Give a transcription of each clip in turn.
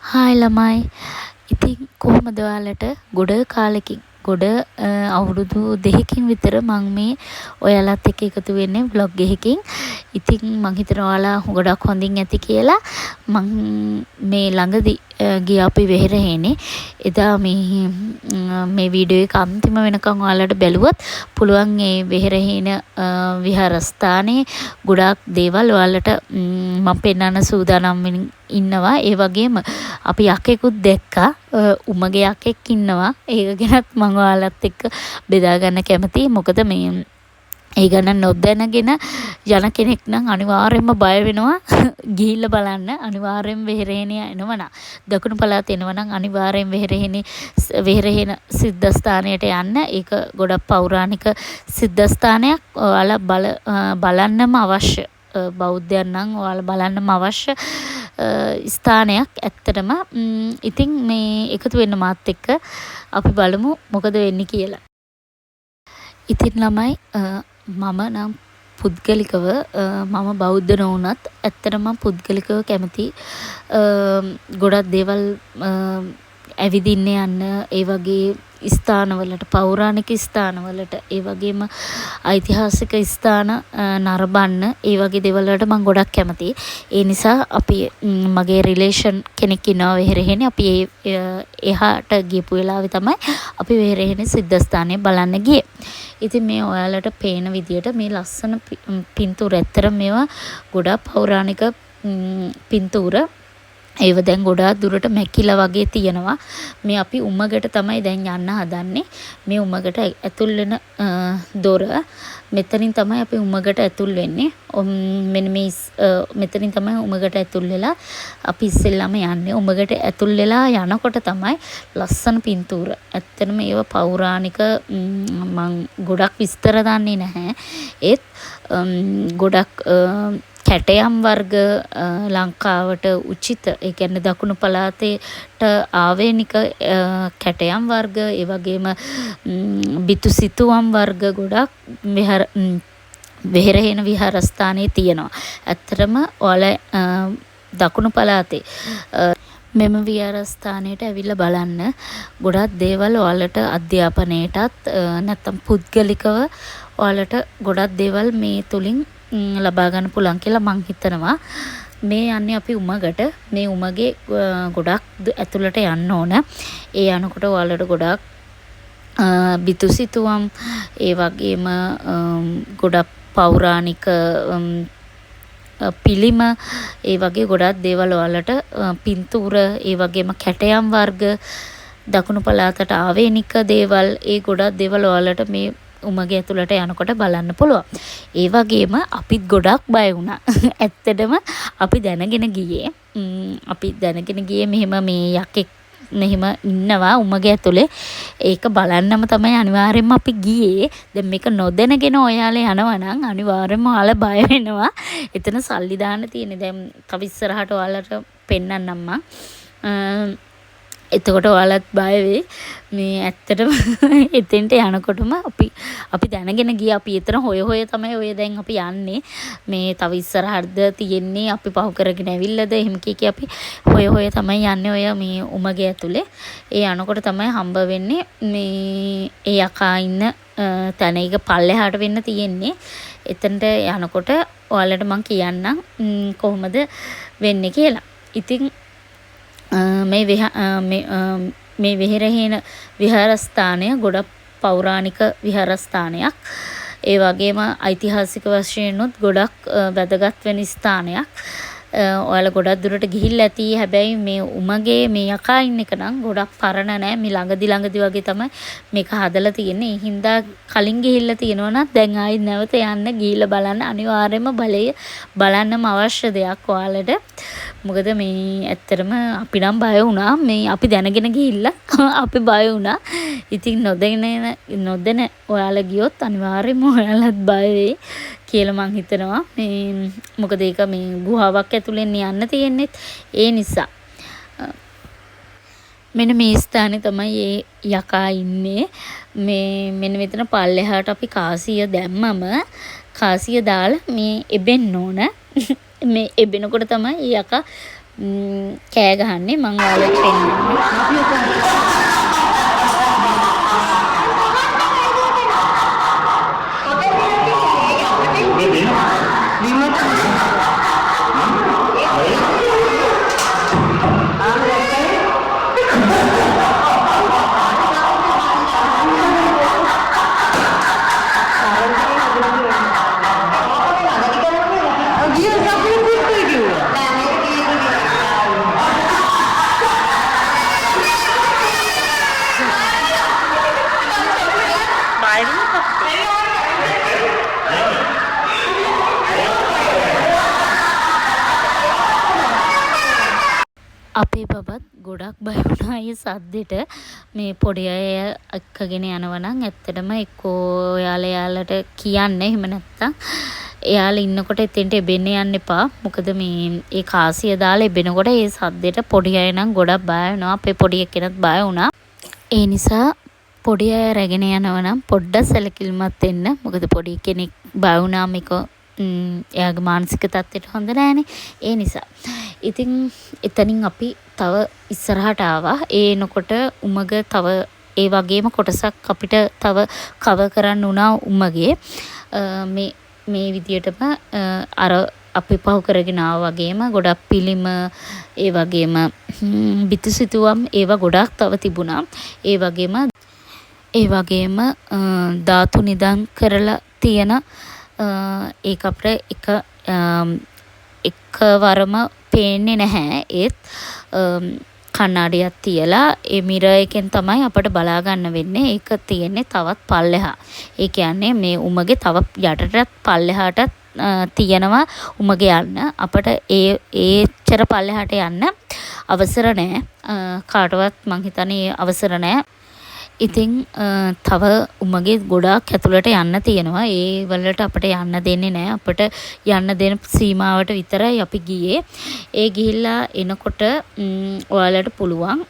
Hi ළමයි. ඉතින් කොහොමද ඔයාලට ගොඩ කාලෙකින් ගොඩ අවුරුදු 2කින් විතර මම මේ ඔයාලත් එක්ක එකතු වෙන්නේ vlog එකකින්. ඉතින් මං හිතනවා ඔයාලා ගොඩක් හොඳින් ඇති කියලා. මං මේ ළඟදී ගියා අපි වෙහෙරහේනේ. එදා මේ වීඩියෝ එක අන්තිම වෙනකන් ඔයාලට බැලුවොත් පුළුවන් ඒ වෙහෙරහේන විහාරස්ථානයේ ගොඩාක් දේවල් ඔයාලට මම පෙන්වන්න සූදානම් ඉන්නවා. ඒ වගේම අපි යකෙකුත් දැක්කා. උමගේ යකෙක් ඉන්නවා. ඒක ගැනත් මම ඔයාලත් එක්ක බෙදා ගන්න කැමතියි. මොකද මේ ඒ ගැන නොදැනගෙන යන කෙනෙක් නම් අනිවාර්යයෙන්ම බය වෙනවා. ගිහිල්ලා බලන්න. අනිවාර්යයෙන් වෙහෙරේනේ එනවනම් දකුණු පළාත එනවනම් අනිවාර්යයෙන් වෙහෙරේන සිද්ධාස්ථානයට යන්න. ඒක ගොඩක් පෞරාණික සිද්ධාස්ථානයක්. ඔයාලා බලන්නම අවශ්‍ය. බෞද්ධයන් නම් ඔයාලා බලන්නම අවශ්‍ය ස්ථානයක් ඇත්තටම. ඉතින් මේ එකතු වෙන්න මාත් එක්ක අපි බලමු මොකද වෙන්නේ කියලා. ඉතින් ළමයි මම නම් පුද්ගලිකව මම බෞද්ධ නොවුනත් ඇත්තටම පුද්ගලිකව කැමති ගොඩක් දේවල් ඇවිදින්න යන්න, ඒ වගේ ස්ථානවලට, පෞරාණික ස්ථානවලට, ඒ වගේම ඓතිහාසික ස්ථාන නරඹන්න, ඒ වගේ දේවල් වලට මම ගොඩක් කැමතියි. ඒ නිසා අපි මගේ රිලේෂන් කෙනෙක් ඉන්නවා වෙහෙරහේනේ. අපි එහාට ගියපු වෙලාවේ තමයි අපි වෙහෙරහේනේ සිද්ධාස්ථානය බලන්න ගියේ. ඉතින් මේ ඔයාලට පේන විදියට මේ ලස්සන පින්තූර, ඇත්තට මේවා ගොඩක් පෞරාණික පින්තූර. ඒව දැන් ගොඩාක් දුරට මැකිලා වගේ තියෙනවා. මේ අපි උමගට තමයි දැන් යන්න හදන්නේ. මේ උමගට ඇතුල් වෙන දොර මෙතනින් තමයි අපි උමගට ඇතුල් වෙන්නේ. මෙන්න මේ මෙතනින් තමයි උමගට ඇතුල් වෙලා අපි ඉස්සෙල්ලාම යන්නේ. උමගට ඇතුල් වෙලා යනකොට තමයි ලස්සන පින්තූර. ඇත්තටම ඒව පෞරාණික මං ගොඩක් විස්තර දන්නේ නැහැ. ඒත් ගොඩක් කැටයම් වර්ග ලංකාවට උචිත, ඒ කියන්නේ දකුණු පළාතේට ආවේනික කැටයම් වර්ග, ඒ වගේම බිතු සිතුවම් වර්ග ගොඩක් වෙහෙරහේන විහාරස්ථානයේ තියෙනවා. ඇත්තටම ඔයාලා දකුණු පළාතේ මෙම විහාරස්ථානයට ඇවිල්ලා බලන්න. ගොඩක් දේවල් ඔයාලට අධ්‍යාපනයටත් නැත්නම් පුද්ගලිකව ඔයාලට ගොඩක් දේවල් මේ තුලින් ලබා ගන්න පුළුවන් කියලා මං හිතනවා. මේ යන්නේ අපි උමගට. මේ උමගේ ගොඩක් ඇතුළට යන්න ඕන. ඒ යනකොට ඔයාලට ගොඩක් බිතුසිතුවම්, ඒ වගේම ගොඩක් පෞරාණික පිළිම, ඒ වගේ ගොඩක් දේවල් ඔයාලට පින්තූර, ඒ වගේම කැටයම් වර්ග, දකුණු පළාතට ආවේනික දේවල්, ඒ ගොඩක් දේවල් ඔයාලට මේ උමගේ ඇතුළට යනකොට බලන්න පුළුවන්. ඒ වගේම අපිත් ගොඩක් බය වුණා. ඇත්තටම අපි දැනගෙන ගියේ මෙහෙම මේ යකෙක් මෙහෙම ඉන්නවා උමගේ ඇතුලේ. ඒක බලන්නම තමයි අනිවාර්යයෙන්ම අපි ගියේ. දැන් මේක නොදැනගෙන ඔයාලා යනවා නම් අනිවාර්යයෙන්ම ඔයාලා බය වෙනවා. එතන සල්ලි දාන්න තියෙන්නේ. දැන් තව ඉස්සරහට ඔයාලට පෙන්නන්නම් මම. එතකොට ඔයාලත් බය වෙයි. මේ ඇත්තටම එතෙන්ට යනකොටම අපි දැනගෙන ගියා. අපි එතන හොය තමයි ඔය දැන් අපි යන්නේ. මේ තව ඉස්සරහටද තියෙන්නේ, අපි පහු කරගෙන ඇවිල්ලාද එහෙම කී අපි හොය තමයි යන්නේ ඔය මේ උමගේ ඇතුලේ. ඒ යනකොට තමයි හම්බ වෙන්නේ මේ ඒ යකා ඉන්න තැන. ඒක පල්ලෙහාට වෙන්න තියෙන්නේ. එතනට යනකොට ඔයාලට මම කියන්නම් කොහොමද වෙන්නේ කියලා. ඉතින් මේ වෙහෙරහේන විහාරස්ථානය ගොඩක් පෞරාණික විහාරස්ථානයක්. ඒ වගේම ඓතිහාසික වශයෙන්ුත් ගොඩක් වැදගත් වෙන ස්ථානයක්. ඔයාලා ගොඩක් දුරට ගිහිල්ලා ඇති. හැබැයි මේ උමගේ මේ යකා ඉන්න එක නම් ගොඩක් පරණ නෑ. මේ ළඟදි වගේ තමයි මේක හදලා තියෙන්නේ. ඒ හින්දා කලින් ගිහිල්ලා තියෙනවා නම් දැන් ආයි නැවත යන්න ගිහිල්ලා බලන්න. අනිවාර්යයෙන්ම බලය බලන්නම අවශ්‍ය දෙයක් ඔයාලට. මොකද මේ ඇත්තටම අපි නම් බය වුණා. මේ අපි දැනගෙන ගිහිල්ලා අපි බය වුණා. ඉතින් නොදැන ඔයාලා ගියොත් අනිවාර්යයෙන්ම ඔයාලත් බය වෙයි කියලා මං හිතනවා. මේ මොකද ඒක මේ ගුහාවක් ඇතුලෙන් යන්න තියෙන්නේ. ඒ නිසා මෙන්න මේ ස්ථානේ තමයි ඒ යකා ඉන්නේ. මේ මෙන්න මෙතන පල්ලෙහාට අපි කාසිය දැම්මම කාසිය දාලා මේ එබෙන්න ඕන. මේ එබෙනකොට තමයි යකා කෑ ගහන්නේ මම ඔයාලට පෙන්නන්නම්. අපේ බබත් ගොඩක් බය වුණා ඒ සද්දෙට. මේ පොඩි අය එක්කගෙන යනවා නම් ඇත්තටම එක්කෝ එයාලට කියන්න, එහෙම නැත්තම් එයාලා ඉන්නකොට එතෙන්ට එබෙන්න යන්න එපා. මොකද මේ ඒ කාසිය දාලා එබෙනකොට ඒ සද්දෙට පොඩි අය නම් ගොඩක් බය වෙනවා. අපේ පොඩි එක්කෙනත් බය වුණා. ඒ නිසා පොඩි අය රැගෙන යනවා නම් පොඩ්ඩක් සැලකිලිමත් වෙන්න. මොකද පොඩි කෙනෙක් බය වුණාම ඒක එයාගේ මානසික තත්ත්වයට හොඳ නෑනේ. ඒ නිසා ඉතින් එතනින් අපි තව ඉස්සරහට ආවා. ඒ එනකොට උමග තව ඒ වගේම කොටසක් අපිට තව කවර් කරන්න වුණා උමගේ. මේ විදියටම අර අපි පහු කරගෙන ආවා වගේම ගොඩක් පිළිම, ඒ වගේම බිතුසිතුවම් ඒවා ගොඩක් තව තිබුණා. ඒ වගේම ධාතු නිදන් කරලා තියෙන ඒක අපිට එකවරම පේන්නේ නැහැ. ඒත් කණ්ණාඩියක් තියලා ඒ මිරර් එකෙන් තමයි අපිට බලා ගන්න වෙන්නේ. ඒක තියෙන්නේ තවත් පල්ලෙහා. ඒ කියන්නේ මේ උමගේ තව යටටත් පල්ලෙහාට තියෙනවා උමගේ යන්න. අපිට ඒච්චර පල්ලෙහාට යන්න අවසර නැහැ. කාටවත් මං හිතන්නේ අවසර නැහැ. ඉතින් තව උමගේ ගොඩාක් ඇතුළට යන්න තියෙනවා. ඒ වලට අපිට යන්න දෙන්නේ නැහැ. අපිට යන්න දෙන සීමාවට විතරයි අපි ගියේ. ඒ ගිහිල්ලා එනකොට ඔයාලට පුළුවන්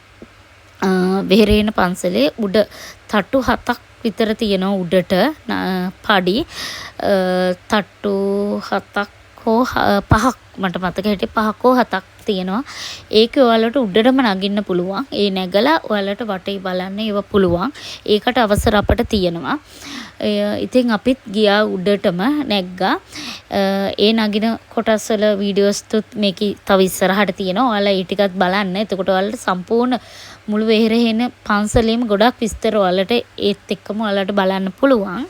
වෙහෙරේන පන්සලේ උඩ තට්ටු 7ක් විතර තියෙනවා උඩට පඩි. තට්ටු 7ක් හෝ 5ක් මට මතක හිටියේ 5ක් හෝ 7ක් තියෙනවා. ඒක ඔයාලට උඩටම නගින්න පුළුවන්. ඒ නැගලා ඔයාලට වටේ බලන්න ඒව පුළුවන්. ඒකට අවසර අපට තියෙනවා. ඉතින් අපිත් ගියා උඩටම නැග්ගා. ඒ නගින කොටස් වල වීඩියෝස් තුත් මේකේ තව ඉස්සරහට තියෙනවා. ඔයාලා ඒ ටිකත් බලන්න. එතකොට ඔයාලට සම්පූර්ණ මුළු වෙහෙරේන පන්සලේම ගොඩක් විස්තර ඔයාලට ඒත් එක්කම ඔයාලට බලන්න පුළුවන්.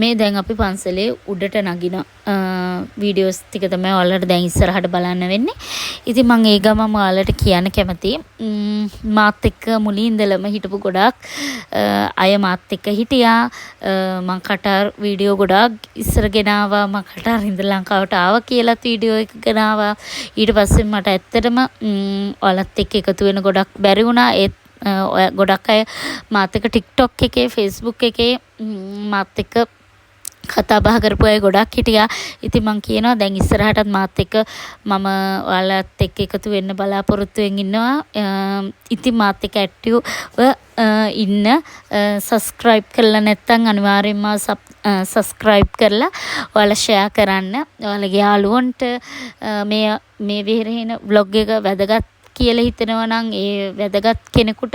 මේ දැන් අපි පන්සලේ උඩට නගින වීඩියෝස් ටික තමයි ඔයාලට දැන් ඉස්සරහට බලන්න වෙන්නේ. ඉතින් මම ඒ ගමම ඔයාලට කියන්න කැමතියි. මාත් එක්ක මුලින් ඉඳලම හිටපු ගොඩක් අය මාත් එක්ක හිටියා. මම කටාර් වීඩියෝ ගොඩක් ඉස්සර ගෙනාවා. මම කටාර් ඉඳලා ලංකාවට ආවා කියලා වීඩියෝ එක ගෙනාවා. ඊට පස්සේ මට ඇත්තටම ඔයාලත් එක්ක එකතු වෙන ගොඩක් බැරි වුණා. ඒත් ගොඩක් අය මාත් එක්ක TikTok එකේ, Facebook එකේ මාත් එක්ක කතා බහ කරපු අය ගොඩක් හිටියා. ඉතින් මං කියනවා දැන් ඉස්සරහටත් මාත් එක්ක මම ඔයාලත් එක්ක එකතු වෙන්න බලාපොරොත්තු වෙමින් ඉන්නවා. ඉතින් මාත් එක්ක ඇක්ටිව් ඉන්න. සබස්ක්‍රයිබ් කරලා නැත්නම් අනිවාර්යෙන්ම සබස්ක්‍රයිබ් කරලා ඔයාලා ෂෙයා කරන්න. ඔයාලගේ යාළුවන්ට මේ වෙහෙරේන vlog එක වැදගත් කියලා හිතනවා නම් ඒ වැදගත් කෙනෙකුට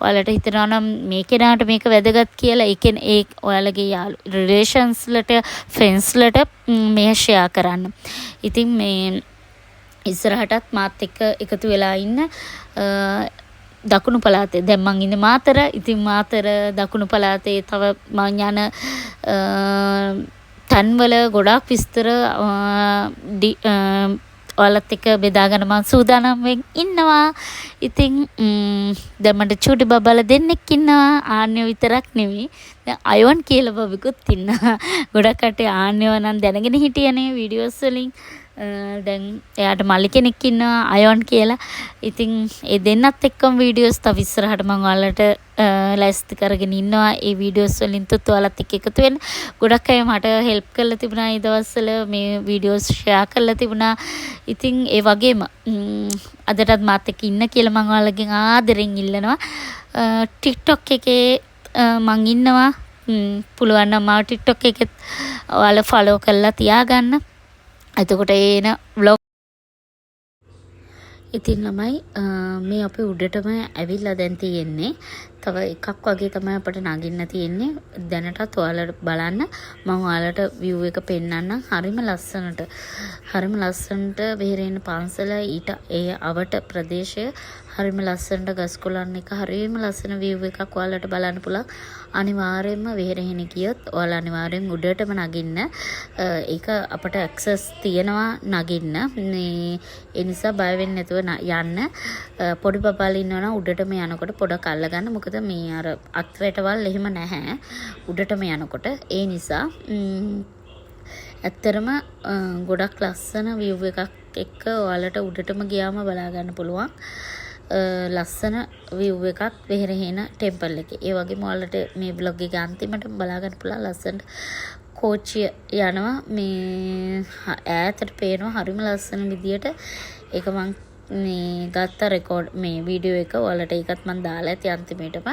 ඔයාලට හිතනවා නම් මේ කෙනාට මේක වැදගත් කියලා ඒ ඔයාලගේ රිලේෂන්ස් වලට ෆ්‍රෙන්ඩ්ස් වලට මේ ෂෙයා කරන්න. ඉතින් මේ ඉස්සරහටත් මාත් එක්ක එකතු වෙලා ඉන්න. දකුණු පළාතේ දැන් මං ඉන්නේ මාතර. ඉතින් මාතර දකුණු පළාතේ තව මං යන තන්වල ගොඩාක් විස්තර ඔයාලත් එක්ක බෙදාගෙන මම සූදානම් වෙන් ඉන්නවා. ඉතින් දැන් මට චූටි බබාලා දෙන්නෙක් ඉන්නවා. ආන්‍යෝ විතරක් නෙවෙයි. දැන් අයෝන් කියලා බබෙකුත් ඉන්නවා. ගොඩක් කටේ ආන්‍යෝ නම් දැනගෙන හිටියනේ වීඩියෝස් වලින්. දැන් එයාට මල්ලි කෙනෙක් ඉන්නවා අයෝන් කියලා. ඉතින් ඒ දෙන්නත් එක්කම වීඩියෝස් තව ඉස්සරහට මම ඔයාලට ලෑස්ති කරගෙන ඉන්නවා. ඒ වීඩියෝස් වලින් තුත් ඔයාලත් එක්ක එකතු වෙන්න. ගොඩක් අය මට හෙල්ප් කරලා තිබුණා මේ දවස්වල මේ වීඩියෝස් ෂෙයා කරලා තිබුණා. ඉතින් ඒ වගේම අදටත් මාත් එක්ක ඉන්න කියලා මම ඔයාලගෙන් ආදරෙන් ඉල්ලනවා. TikTok එකේ මං ඉන්නවා. පුළුවන් නම් මාව TikTok එකෙත් ඔයාලා ෆලෝ කරලා තියාගන්න. එතකොට එන vlog ඉතින් ළමයි මේ අපි උඩටම ඇවිල්ලා දැන් තියෙන්නේ. තව එකක් වගේ තමයි අපිට නගින්න තියෙන්නේ. දැනටත් ඔයාලට බලන්න මම ඔයාලට view එක පෙන්නන්නම්. හරිම ලස්සනට වෙහෙරේන පන්සල ඊට ඒ අවට ප්‍රදේශය හරිම ලස්සනට ගස් කොළන් එක හරිම ලස්සන view එකක් ඔයාලට බලන්න පුළුවන්. අනිවාර්යයෙන්ම වෙහෙරෙහින ගියොත් ඔයාලා අනිවාර්යෙන් උඩටම නගින්න. ඒක අපට access තියෙනවා නගින්න. ඒ නිසා බය වෙන්න නැතුව යන්න. පොඩි බබාලා ඉන්නවනම් උඩටම යනකොට පොඩක් අල්ලගන්න. මොකද මේ අර අත්වැටවල් එහෙම නැහැ උඩටම යනකොට. ඒ නිසා ඇත්තරම ගොඩක් ලස්සන view එකක් එක්ක ඔයාලට උඩටම ගියාම බලා ගන්න පුළුවන්. ලස්සන view එකක් වෙහෙරේන ටෙම්පල් එකේ. ඒ වගේම ඔයාලට මේ vlog එක අන්තිමටම බලා ගන්න පුළුවන් ලස්සන කෝච්චිය යනවා. මේ ඈතට පේනවා හරිම ලස්සන විදියට. ඒක මං මේ ගත්ත රෙකෝඩ් මේ වීඩියෝ එක ඔයාලට ඒකත් මම දාලා ඇති අන්තිමේටම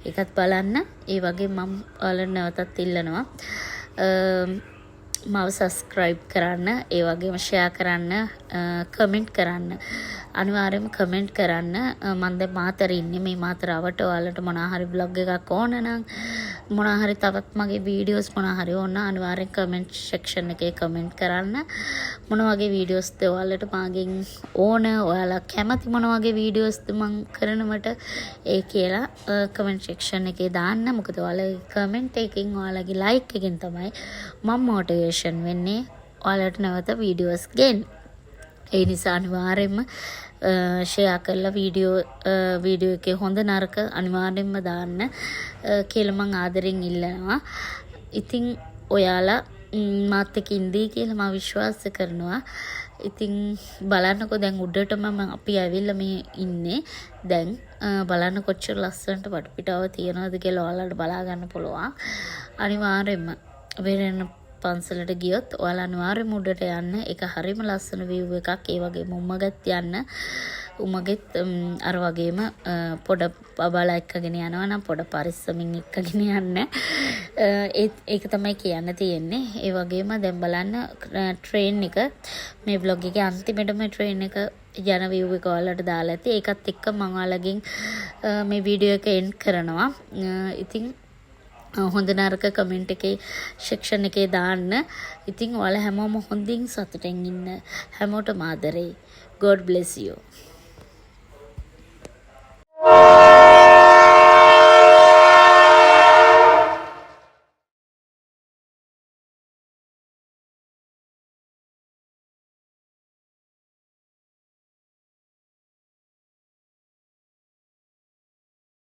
ඒකත් බලන්න. ඒ වගේ මම ඔයාලට නැවතත් ඉල්ලනවා මාව subscribe කරන්න, ඒ වගේම share කරන්න, comment කරන්න. අනිවාර්යයෙන්ම comment කරන්න. මම දැන් මාතර ඉන්නේ. මේ මාතරවට ඔයාලට මොනවා හරි vlog එකක් ඕන නම් මොනවා හරි තවත් මගේ videos මොනවා හරි ඕන අනිවාර්යෙන් comment section එකේ comment කරන්න. මොන වගේ videos ද ඔයාලට මාගෙන් ඕන, ඔයාලා කැමති මොන වගේ videos ද මම කරනවට ඒ කියලා comment section එකේ දාන්න. මොකද ඔයාලගේ comment එකකින් ඔයාලගේ like එකකින් තමයි මම motivation වෙන්නේ ඔයාලට නැවත videos ගෙන්න. ඒ නිසා අනිවාර්යෙන්ම ෂෙයා කරලා වීඩියෝ එකේ හොඳ නරක අනිවාර්යෙන්ම දාන්න කියලා මම ආදරෙන් ඉල්ලනවා. ඉතින් ඔයාලා මාත් එක්ක ඉඳී කියලා මම විශ්වාස කරනවා. ඉතින් බලන්නකෝ දැන් උඩටම අපි ඇවිල්ලා මේ ඉන්නේ. දැන් බලන්න කොච්චර ලස්සනට වටපිටාව තියනවද කියලා ඔයාලට බලා ගන්න පුළුවන්. අනිවාර්යෙන්ම වෙරෙන පන්සලට ගියොත් ඔයාලා අනිවාර්යෙන්ම උඩට යන්න. ඒක හරිම ලස්සන view එකක්. ඒ වගේම උමගත් යන්න. උමගෙත් අර වගේම පොඩ බබාලා එක්කගෙන යනවා නම් පොඩ පරිස්සමින් එක්කගෙන යන්න. ඒක තමයි කියන්න තියෙන්නේ. ඒ වගේම දැන් බලන්න ට්‍රේන් එක මේ vlog එකේ අන්තිමටම ට්‍රේන් එක යන view එක ඔයාලට දාලා ඇති. ඒකත් එක්ක මම ඔයාලගෙන් මේ වීඩියෝ එක එන්ඩ් කරනවා. ඉතින් හොඳ නරක කමෙන්ට් එකේ සෙක්ෂන් එකේ දාන්න. ඉතින් ඔයාලා හැමෝම හොඳින් සතුටින් ඉන්න. හැමෝටම ආදරේ. God bless you.